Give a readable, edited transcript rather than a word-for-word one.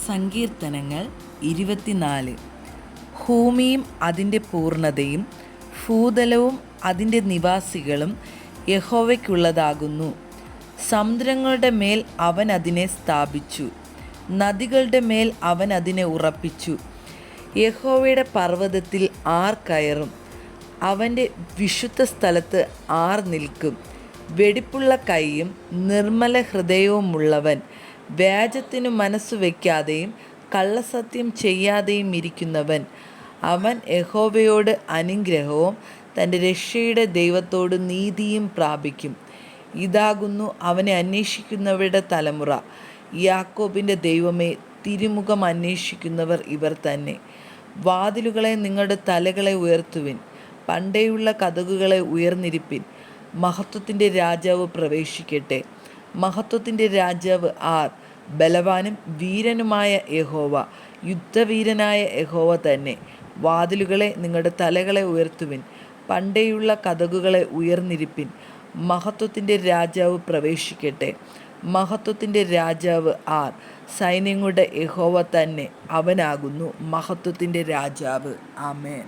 സങ്കീർത്തനങ്ങൾ 24. ഭൂമിയും അതിൻ്റെ പൂർണ്ണതയും ഭൂതലവും അതിൻ്റെ നിവാസികളും യഹോവയ്ക്കുള്ളതാകുന്നു. സമുദ്രങ്ങളുടെ മേൽ അവൻ അതിനെ സ്ഥാപിച്ചു, നദികളുടെ മേൽ അവൻ അതിനെ ഉറപ്പിച്ചു. യഹോവയുടെ പർവ്വതത്തിൽ ആർ കയറും? അവൻ്റെ വിശുദ്ധ സ്ഥലത്ത് ആർ നിൽക്കും? വെടിപ്പുള്ള കൈയും നിർമ്മല ഹൃദയവുമുള്ളവൻ, വ്യാജത്തിനു മനസ്സു വയ്ക്കാതെയും കള്ളസത്യം ചെയ്യാതെയും ഇരിക്കുന്നവൻ. അവൻ യഹോവയോട് അനുഗ്രഹവും തൻ്റെ രക്ഷയുടെ ദൈവത്തോട് നീതിയും പ്രാപിക്കും. ഇതാകുന്നു അവനെ അന്വേഷിക്കുന്നവരുടെ തലമുറ. യാക്കോബിൻ്റെ ദൈവമേ, തിരുമുഖം അന്വേഷിക്കുന്നവർ ഇവർ തന്നെ. വാതിലുകളെ, നിങ്ങളുടെ തലകളെ ഉയർത്തുവിൻ, പണ്ടേയുള്ള കതകുകളെ ഉയർന്നിരിപ്പിൻ. മഹത്വത്തിൻ്റെ രാജാവ് പ്രവേശിക്കട്ടെ. മഹത്വത്തിൻ്റെ രാജാവ് ആർ? ബലവാനും വീരനുമായ യഹോവ, യുദ്ധവീരനായ യഹോവ തന്നെ. വാതിലുകളെ, നിങ്ങളുടെ തലകളെ ഉയർത്തുവിൻ, പണ്ടേയുള്ള കതകുകളെ ഉയർന്നിരിപ്പിൻ. മഹത്വത്തിൻ്റെ രാജാവ് പ്രവേശിക്കട്ടെ. മഹത്വത്തിൻ്റെ രാജാവ് ആർ? സൈന്യങ്ങളുടെ യഹോവ തന്നെ, അവനാകുന്നു മഹത്വത്തിൻ്റെ രാജാവ്. ആമേൻ.